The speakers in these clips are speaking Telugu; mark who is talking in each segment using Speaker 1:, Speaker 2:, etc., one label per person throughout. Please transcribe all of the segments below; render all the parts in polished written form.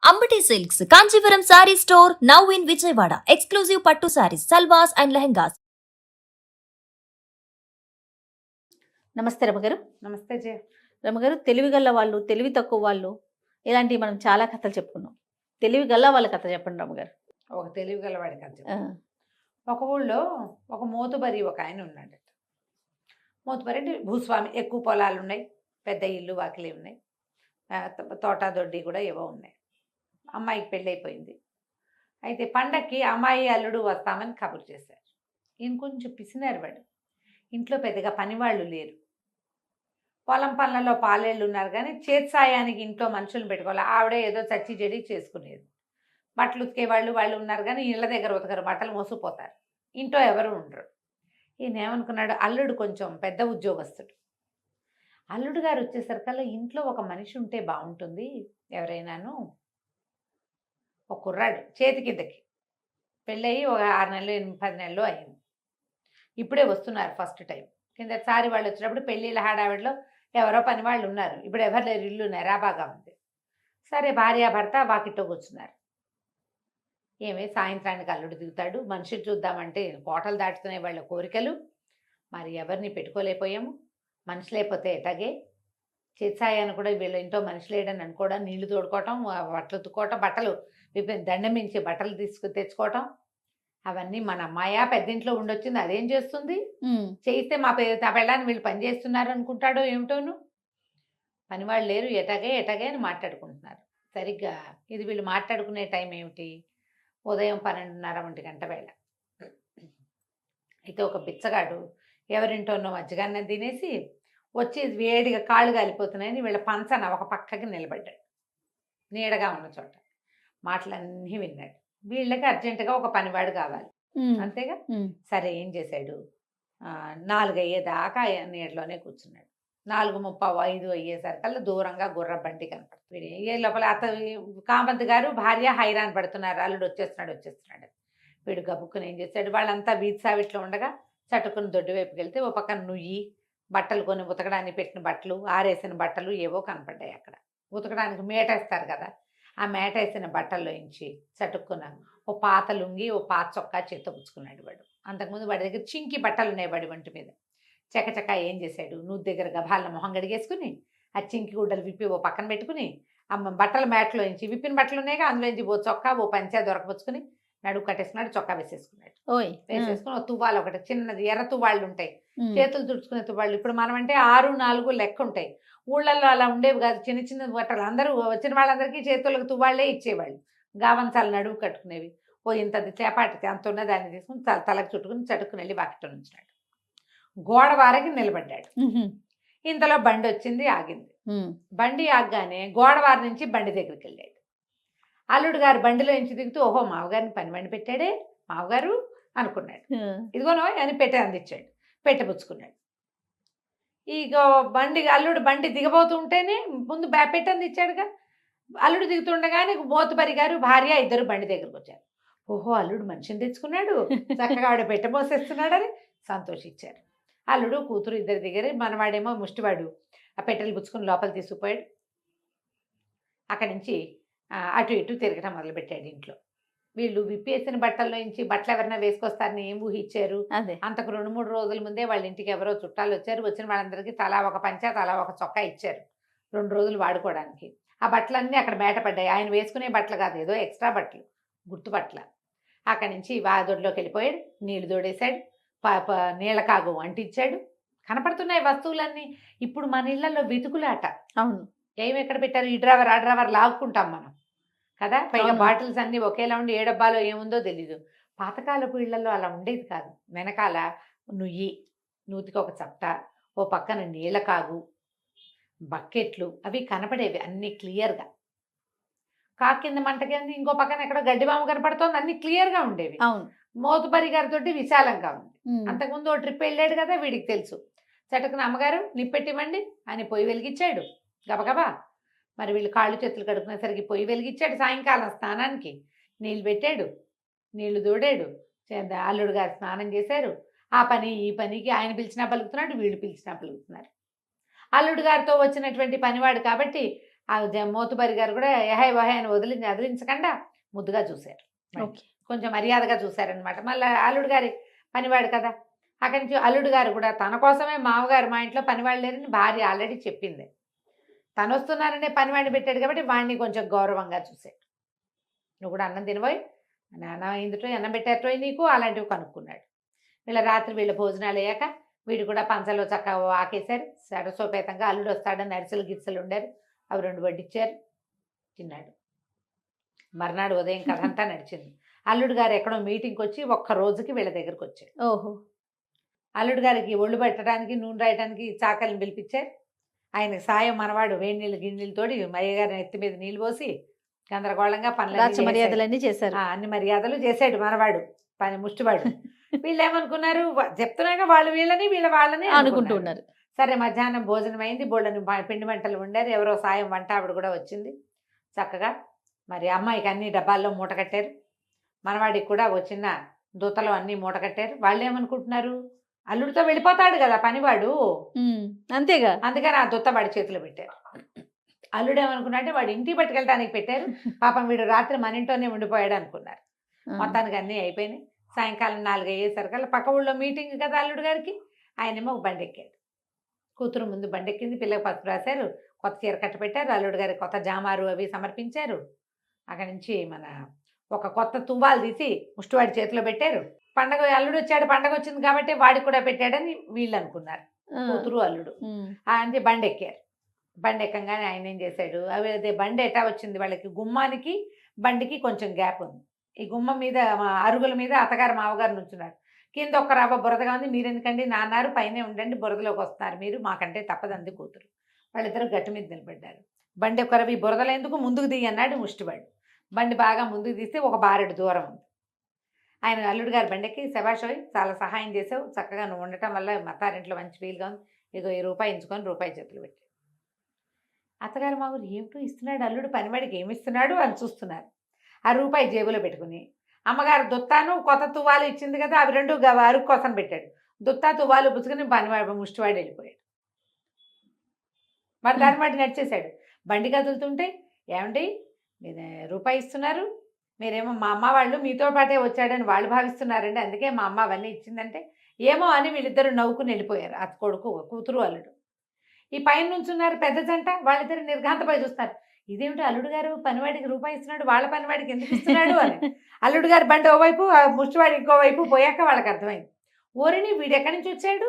Speaker 1: Ambati silks Kanchipuram sorry store now in Vijayawada. Exclusive పట్టు సారీస్, సల్వాస్ అండ్ లెహంగాస్.
Speaker 2: నమస్తే రమగారు.
Speaker 3: నమస్తే జయ.
Speaker 2: రమగారు, తెలివి గల్ల వాళ్ళు, తెలివి తక్కువ వాళ్ళు, ఇలాంటివి మనం చాలా కథలు చెప్పుకున్నాం. తెలివి గల్ల వాళ్ళ కథ చెప్పండి రమగారు.
Speaker 3: ఒక తెలివి గలవాడి కథ చెప్తా. ఒక ఊళ్ళో ఒక మోతుబరి ఒక ఆయన ఉన్నాడట. మోతుబరి అంటే భూస్వామి, ఎక్కువ పొలాలు ఉన్నాయి, పెద్ద ఇల్లు వాకిలి ఉన్నాయి, తోట దొడ్డి కూడా ఏవో ఉన్నాయి. అమ్మాయికి పెళ్ళైపోయింది. అయితే పండక్కి అమ్మాయి అల్లుడు వస్తామని కబురు చేశారు. ఈయన కొంచెం పిసినారు వాడు. ఇంట్లో పెద్దగా పనివాళ్ళు లేరు. పొలం పనులలో పాలేళ్ళు ఉన్నారు, కానీ చేతి సాయానికి ఇంట్లో మనుషులను పెట్టుకోవాలి. ఆవిడే ఏదో చచ్చి చెడి చేసుకునేది. బట్టలు ఉతికే వాళ్ళు ఉన్నారు, కానీ ఇళ్ళ దగ్గర ఉతకరు, బట్టలు మోసుకుపోతారు. ఇంట్లో ఎవరు ఉండరు. ఈయన ఏమనుకున్నాడు, అల్లుడు కొంచెం పెద్ద ఉద్యోగస్తుడు. అల్లుడు గారు వచ్చేసరికల్లా ఇంట్లో ఒక మనిషి ఉంటే బాగుంటుంది, ఎవరైనాను. ఒక కుర్రాడు చేతి కిందకి పెళ్ళయి ఒక 6 నెలలు 10 నెలలు అయింది. ఇప్పుడే వస్తున్నారు ఫస్ట్ టైం. కిందసారి వాళ్ళు వచ్చినప్పుడు పెళ్ళిళ్ళ హడావిడిలో ఎవరో పని వాళ్ళు ఉన్నారు. ఇప్పుడు ఎవరు లేరు, ఇల్లు నెరాబాగా ఉంది. సరే, భార్యాభర్త వాకిట్లో కూర్చున్నారు. ఏమే సాయంత్రానికి అల్లుడు దిగుతాడు, మనిషిని చూద్దామంటే కోటలు దాటుతున్నాయి వాళ్ళ కోరికలు. మరి ఎవరిని పెట్టుకోలేకపోయాము, మనిషి లేకపోతే ఎటాగే. చేసాయాన్ని కూడా వీళ్ళ ఇంట్లో మనిషి లేడని అనుకోవడం, నీళ్లు తోడుకోవటం, బట్టలు ఉతుక్కోవటం, బట్టలు దండమించి బట్టలు తెచ్చుకోవటం, అవన్నీ మన అమ్మాయ పెద్దింట్లో ఉండొచ్చింది, అదేం చేస్తుంది. చేయిస్తే మా పెళ్ళాన్ని వీళ్ళు పని చేస్తున్నారు అనుకుంటాడో ఏమిటోను. పనివాళ్ళు లేరు, ఎటగే అని మాట్లాడుకుంటున్నారు. సరిగ్గా ఇది వీళ్ళు మాట్లాడుకునే టైం ఏమిటి, ఉదయం 12:30 1 గంట వేళ. అయితే ఒక బిచ్చగాడు ఎవరింటోనో మజ్జిగన్నం తినేసి వచ్చి వేడిగా కాళ్ళు కాలిపోతున్నాయని వీళ్ళ పంచన ఒక పక్కకి నిలబడ్డాడు, నీడగా ఉన్న చోట. మాటలన్నీ విన్నాడు. వీళ్ళకి అర్జెంటుగా ఒక పనివాడు కావాలి, అంతేగా. సరే, ఏం చేశాడు, 4 అయ్యేదాకా నీడలోనే కూర్చున్నాడు. 4:35 అయ్యేసరికల్లా దూరంగా గుర్ర బండి కనపడుతుంది. ఏ లోపల కామంత్ గారు భార్య హైరాన్ పడుతున్నారు, అల్లుడు వచ్చేస్తున్నాడు. వీడు గబుక్కుని ఏం చేశాడు, వాళ్ళంతా వీధి సావిట్లో ఉండగా చటుకుని దొడ్డు వైపుకి వెళ్తే ఓ పక్కన నుయ్యి, బట్టలు కొని ఉతకడానికి పెట్టిన బట్టలు, ఆరేసిన బట్టలు ఏవో కనపడ్డాయి అక్కడ. ఉతకడానికి మేటేస్తారు కదా, ఆ మేటేసిన బట్టల్లో ఇంచి చటుక్కున ఓ పాత లుంగి, ఓ పాత చొక్కా చేత్తో పుచ్చుకున్నాడు వాడు. అంతకుముందు వాడి దగ్గర చింకి బట్టలు ఉన్నాయి వాడి ఒంటి మీద. చకచక ఏం చేశాడు, నూతి దగ్గర గభాలను మొహం గడిగేసుకుని ఆ చింకి గుడ్డలు విప్పి ఓ పక్కన పెట్టుకుని బట్టల మేటలో ఇంచి విప్పిన బట్టలు ఉన్నాయిగా, అందులో నుంచి ఓ చొక్కా ఓ పంచా దొరకపుచ్చుకుని నడువు కట్టేసుకున్నాడు, చొక్కా వేసేసుకున్నాడు. వేసేసుకుని ఓ తువ్వాలు ఒకటి చిన్నది ఎర్ర తువ్వాళ్ళు ఉంటాయి, చేతులు తుడుచుకునే తువ్వాళ్ళు. ఇప్పుడు మనం అంటే 6, 4 లెక్క ఉంటాయి. ఊళ్ళల్లో అలా ఉండేవి కాదు, చిన్న చిన్న బట్టలు. అందరూ వచ్చిన వాళ్ళందరికీ చేతులకు తువ్వాళ్లే ఇచ్చేవాళ్ళు. గావంచాలు నడువు కట్టుకునేవి. ఓ ఇంతది చేపాటి అంత ఉన్న దాన్ని తీసుకుని తలకు చుట్టుకుని చటుక్కుని వెళ్ళి వాకిట్లో నుంచున్నాడు. గోడ వారకి నిలబడ్డాడు. ఇంతలో బండి వచ్చింది, ఆగింది. బండి ఆగగానే గోడవారి నుంచి బండి దగ్గరికి వెళ్ళాడు. అల్లుడు గారు బండిలో నుంచి దిగుతూ, ఓహో మావగారిని పని బండి పెట్టాడే మావగారు అనుకున్నాడు. ఇదిగోనో అని పెట్టే అందించాడు, పెట్టపుచ్చుకున్నాడు. ఇక అల్లుడు బండి దిగబోతూ ఉంటేనే ముందు పెట్టంది ఇచ్చాడుగా. అల్లుడు దిగుతుండగానే మోతుబరి గారు భార్య ఇద్దరు బండి దగ్గరకు వచ్చారు. ఓహో, అల్లుడు మనిషిని తెచ్చుకున్నాడు, చక్కగా ఆవిడ పెట్టబోసేస్తున్నాడని సంతోషించారు. అల్లుడు కూతురు ఇద్దరి దగ్గర, మనవాడేమో ముష్టివాడు ఆ పెట్టెలు పుచ్చుకుని లోపల తీసుకుపోయాడు. అక్కడి నుంచి అటు ఇటు తిరగటం మొదలుపెట్టాడు ఇంట్లో. వీళ్ళు విప్పేసిన బట్టల్లో నుంచి బట్టలు ఎవరైనా వేసుకొస్తారని ఏం ఊహించారు. అంతకు 2-3 రోజుల ముందే వాళ్ళ ఇంటికి ఎవరో చుట్టాలు వచ్చారు. వచ్చిన వాళ్ళందరికీ తలా ఒక పంచా, తలా ఒక చొక్కా ఇచ్చారు 2 రోజులు వాడుకోవడానికి. ఆ బట్టలన్నీ అక్కడ బయటపడ్డాయి. ఆయన వేసుకునే బట్టలు కాదు, ఏదో ఎక్స్ట్రా బట్టలు, గుర్తు బట్టల. అక్కడి నుంచి దొడ్లోకి వెళ్ళిపోయాడు, నీళ్లు తోడేశాడు, నీళ్ళ కాగు అంటించాడు. కనపడుతున్నాయి వస్తువులన్నీ. ఇప్పుడు మన ఇళ్లలో వెతుకులాట. అవును, ఏమి ఎక్కడ పెట్టారు, ఈ డ్రైవర్ ఆ డ్రైవర్ లాక్కుంటాం మనం కదా. పైగా బాటిల్స్ అన్నీ ఒకేలా ఉండి ఏ డబ్బాలో ఏముందో తెలీదు. పాతకాలపు ఇళ్లలో అలా ఉండేది కాదు. వెనకాల నుయ్యి, నూతికి ఒక చప్ట, ఓ పక్కన నీళ్ళ కాగు, బకెట్లు, అవి కనపడేవి అన్నీ క్లియర్గా. కింద మంట కింద ఇంకో పక్కన ఎక్కడో గడ్డిబాము కనపడుతోంది, అన్ని క్లియర్గా ఉండేవి. అవును, మోతుబరి గారితో విశాలంగా ఉంది. అంతకుముందు ఓ ట్రిప్ వెళ్ళాడు కదా, వీడికి తెలుసు. చటుకున అమ్మగారు నిప్పెట్టివ్వండి అని పొయ్యి వెలిగించాడు గబగబా. మరి వీళ్ళు కాళ్ళు చేతులు కడుక్కునేసరికి పొయ్యి వెలిగించాడు. సాయంకాలం స్నానానికి నీళ్ళు పెట్టాడు, నీళ్లు తోడాడు. అల్లుడు గారు స్నానం చేశారు. ఆ పని ఈ పనికి ఆయన పిలిచినా పలుకుతున్నాడు, వీళ్ళు పిలిచినా పలుకుతున్నారు. అల్లుడు గారితో వచ్చినటువంటి పనివాడు కాబట్టి ఆ మోతుబరి గారు కూడా ఎహాయ్ వహాయ్ అని వదిలించకుండా ముద్దుగా చూశారు. మళ్ళీ
Speaker 2: ఓకే.
Speaker 3: కొంచెం మర్యాదగా చూశారనమాట. మళ్ళీ అల్లుడు గారి పనివాడు కదా, అక్కడి నుంచి అల్లుడు గారు కూడా తన కోసమే మామగారు మా ఇంట్లో పనివాళ్ళు లేరని భార్య ఆల్రెడీ చెప్పింది. తను వస్తున్నారనే పనివాడిని పెట్టాడు కాబట్టి వాడిని కొంచెం గౌరవంగా చూశాడు. నువ్వు కూడా అన్నం తినబోయి, నాన్న ఇందులో అన్నం పెట్టేటోయి నీకు అలాంటివి కనుక్కున్నాడు. రాత్రి వీళ్ళ భోజనాలు అయ్యాక వీడు కూడా పంచలో చక్కగా ఆకేశారు. సరసోపేతంగా అల్లుడు వస్తాడని అరిసెలు గిరిసెలు ఉండారు, అవి 2 వడ్డిచ్చారు, తిన్నాడు. మర్నాడు ఉదయం కథ అంతా నడిచింది. అల్లుడు గారు ఎక్కడో మీటింగ్కి వచ్చి ఒక్క రోజుకి వీళ్ళ దగ్గరకు వచ్చాడు.
Speaker 2: ఓహో.
Speaker 3: అల్లుడు గారికి ఒళ్ళు పెట్టడానికి నూనె రాయడానికి చాకలిని పిలిపించారు. ఆయనకి సాయం మనవాడు వేడి నీళ్ళు గిన్నెలతోటి మయ్య గారి ఎత్తి మీద నీళ్ళు పోసి గందరగోళంగా
Speaker 2: రాచ
Speaker 3: పనులు
Speaker 2: మర్యాదలన్నీ చేశారు.
Speaker 3: అన్ని మర్యాదలు చేశాడు మనవాడు, పని ముష్టివాడు. వీళ్ళు ఏమనుకున్నారు, చెప్తున్నాగా వాళ్ళు వీళ్ళని వీళ్ళ వాళ్ళని
Speaker 2: అనుకుంటూ ఉన్నారు.
Speaker 3: సరే మధ్యాహ్నం భోజనం అయింది, బోళ్ళని పిండి వంటలు వండారు. ఎవరో సాయం వంట ఆవిడ కూడా వచ్చింది. చక్కగా మరి అమ్మాయికి అన్ని డబ్బాల్లో మూట కట్టారు. మనవాడికి కూడా చిన్న దూతలో అన్ని మూట కట్టారు. వాళ్ళు ఏమనుకుంటున్నారు, అల్లుడితో వెళ్ళిపోతాడు కదా పనివాడు,
Speaker 2: అంతేగా,
Speaker 3: అందుకని ఆ దూత వాడి చేతిలో పెట్టారు. అల్లుడు ఏమనుకున్నాడంటే వాడు ఇంటికి పట్టుకెళ్ళడానికి పెట్టారు, పాపం వీడు రాత్రి మన ఇంట్లోనే ఉండిపోయాడు అనుకున్నారు. మొత్తానికి అన్నీ అయిపోయినాయి. సాయంకాలం 4 అయ్యేసరికల్లా పక్క ఊళ్ళో మీటింగ్ కదా అల్లుడు గారికి, ఆయనేమో ఒక బండి ఎక్కాడు. కూతురు ముందు బండి ఎక్కింది, పిల్లకి పసుపు రాశారు, కొత్త చీర కట్ట పెట్టారు, అల్లుడు గారికి కొత్త జామారు అవి సమర్పించారు. అక్కడి నుంచి ఒక కొత్త తువ్వాలు తీసి ముష్టివాడి చేతిలో పెట్టారు. పండగ అల్లుడు వచ్చాడు, పండగ వచ్చింది కాబట్టి వాడికి కూడా పెట్టాడని వీళ్ళు అనుకున్నారు, కూతురు అల్లుడు. అంటే బండి ఎక్కారు. బండి ఎక్కగానే ఆయన ఏం చేశాడు, అదే బండి ఎటా వచ్చింది వాళ్ళకి, గుమ్మానికి బండికి కొంచెం గ్యాప్ ఉంది. ఈ గుమ్మం మీద అరుగుల మీద అత్తగారు మావగారు నుంచున్నారు. కింద ఒక్క రవ్వ బురదగా ఉంది, మీరు ఎందుకండి నాన్నారు, పైనే ఉండండి, బురదలోకి వస్తున్నారు మీరు, మాకంటే తప్పదంది కూతురు. వాళ్ళిద్దరు గట్టు మీద నిలబడ్డారు. బండి ఒక రవి బురదలో ఎందుకు, ముందుకు దిగి అన్నాడు ముష్టివాడు. బండి బాగా ముందుకు తీస్తే ఒక బారెడు దూరం ఉంది. ఆయన అల్లుడు గారు బండికి, శభాషోయ్ చాలా సహాయం చేసావు, చక్కగా నువ్వు ఉండటం వల్ల మత్తారింట్లో మంచి ఫీల్గా ఉంది, ఏదో రూపాయి ఎంచుకొని రూపాయి చేతులు పెట్టాడు. అత్తగారు మామూలు ఏమిటో ఇస్తున్నాడు అల్లుడు, పనివాడికి ఏమి ఇస్తున్నాడు అని చూస్తున్నారు. ఆ రూపాయి జేబులో పెట్టుకుని అమ్మగారు దుత్తాను కొత్త తువ్వాలు ఇచ్చింది కదా, అవి 2 అరుగు కోసం పెట్టాడు. దుత్తా తువ్వాలు పుచ్చుకుని పనివాడు ముష్టివాడు వెళ్ళిపోయాడు. మరి దాని వాటి నడిచేశాడు. బండి కదులుతుంటే, ఏమండి మీరు రూపాయి ఇస్తున్నారు, మీరేమో మా అమ్మ వాళ్ళు మీతో పాటే వచ్చాడని వాళ్ళు భావిస్తున్నారండి, అందుకే మా అమ్మ అవన్నీ ఇచ్చిందంటే ఏమో అని వీళ్ళిద్దరు నవ్వుకుని వెళ్ళిపోయారు. అత్త కొడుకు కూతురు అల్లుడు. ఈ పైన నుంచున్నారు పెద్ద జంట, వాళ్ళిద్దరు నిర్ఘాంతపై చూస్తారు. ఇదేమిటి అల్లుడు గారు పనివాడికి రూపాయి ఇస్తున్నాడు, వాళ్ళ పనివాడికి ఎందుకు ఇస్తున్నాడు అని. అల్లుడు గారు బండి ఓవైపు, ముష్టివాడి ఇంకోవైపు పోయాక వాళ్ళకి అర్థమైంది, ఓరిని వీడు ఎక్కడి నుంచి వచ్చాడు,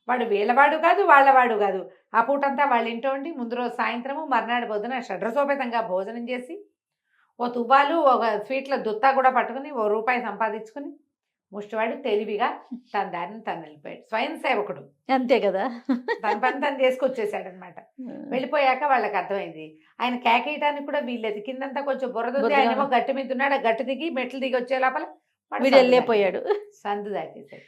Speaker 3: వాడు వీళ్ళవాడు కాదు వాళ్ళవాడు కాదు. ఆ పూటంతా వాళ్ళ ఇంట్లో ఉండి ముందు రోజు సాయంత్రము మర్నాడు పొద్దున షడ్రసోపేతంగా భోజనం చేసి ఓ తువ్వాలు ఒక స్వీట్ల దుత్తా కూడా పట్టుకుని ఓ రూపాయి సంపాదించుకుని ముష్టివాడు తెలివిగా తన దారిని తను వెళ్ళిపోయాడు. స్వయం సేవకుడు
Speaker 2: అంతే కదా,
Speaker 3: తన పని తను చేసుకొచ్చేసాడు అనమాట. వెళ్ళిపోయాక వాళ్ళకి అర్థమైంది, ఆయన కేకేయటానికి కూడా వీళ్ళది, కిందంతా కొంచెం బురద ఉంది, ఆయనేమో గట్టు మీద ఉన్నాడు, ఆ గట్టు దిగి మెట్లు దిగి వచ్చే లోపల
Speaker 2: వీడు వెళ్ళిపోయాడు.
Speaker 3: సందు దాటేసాడు.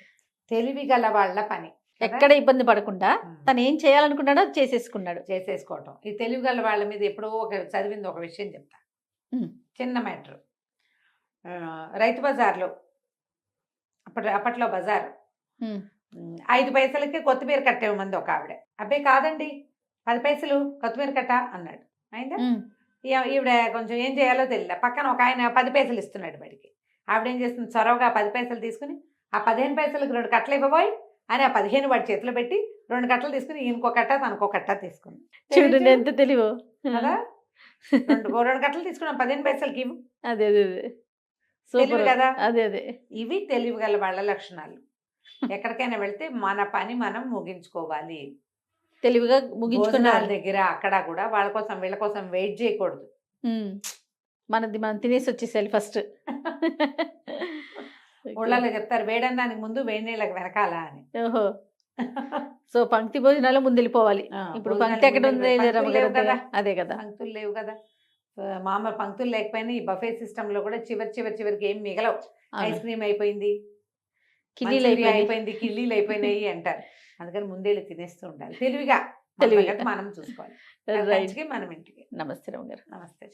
Speaker 3: తెలివి గల వాళ్ళ పని,
Speaker 2: ఎక్కడ ఇబ్బంది పడకుండా తను ఏం చేయాలనుకున్నాడో చేసేసుకోవటం. ఈ తెలివి గల వాళ్ళ మీద ఎప్పుడో చదివింది ఒక విషయం చెప్తా, చిన్న మ్యాటర్. రైతు బజార్లో అప్పట్లో బజార్ 5 పైసలకి కొత్తిమీర కట్ట ఇవ్వమంది ఒక ఆవిడ. అబ్బే కాదండి 10 పైసలు కొత్తిమీర కట్ట అన్నాడు. అయిందా, ఈవిడ కొంచెం ఏం చేయాలో తెలియదు. పక్కన ఒక ఆయన 10 పైసలు ఇస్తున్నాడు వాడికి. ఆవిడ ఏం చేస్తుంది, చొరవగా 10 పైసలు తీసుకుని ఆ 15 పైసలకు 2 కట్టలు ఇవ్వబోయి అని ఆ 15 వాడి చేతిలో పెట్టి 2 కట్టలు తీసుకుని ఈయనకో కట్ట తనకో కట్ట తీసుకుంది. చూడండి ఎంత తెలివో
Speaker 3: కదా, 2 కట్టలు తీసుకున్నాం 15 పైసలకి ఇవ్వు.
Speaker 2: అదే
Speaker 3: తెలివి కదా,
Speaker 2: అదే
Speaker 3: ఇవి తెలివి గల వాళ్ళ లక్షణాలు. ఎక్కడికైనా వెళ్తే మన పని మనం ముగించుకోవాలి,
Speaker 2: తెలివిగా ముగించుకున్న
Speaker 3: వాళ్ళ దగ్గర అక్కడ కూడా వాళ్ళ కోసం వీళ్ళ కోసం వెయిట్ చేయకూడదు.
Speaker 2: మనది మనం తినేసి వచ్చేసాలి ఫస్ట్.
Speaker 3: ఊళ్ళలో చెప్తారు వేడన్నానికి ముందు వేడి నీళ్ళకి వెనకాల అని.
Speaker 2: ఓహో, సో పంక్తి భోజనాలు ముందు వెళ్ళిపోవాలి. ఇప్పుడు పంక్తి ఎక్కడ ఉంది కదా, అదే కదా,
Speaker 3: పంక్తులు లేవు కదా. మామూలు పంక్తులు లేకపోయినా ఈ బఫే సిస్టమ్ లో కూడా చివరికి ఏం మిగలవు. ఐస్ క్రీమ్ అయిపోయింది, కిల్లీలు అయిపోయినాయి అంటారు. అందుకని ముందేళ్ళు తినేస్తూ ఉండాలి తెలివిగా. మనం చూసుకోవాలి. మనం ఇంటికి.
Speaker 2: నమస్తే రమ్య గారు.
Speaker 3: నమస్తే.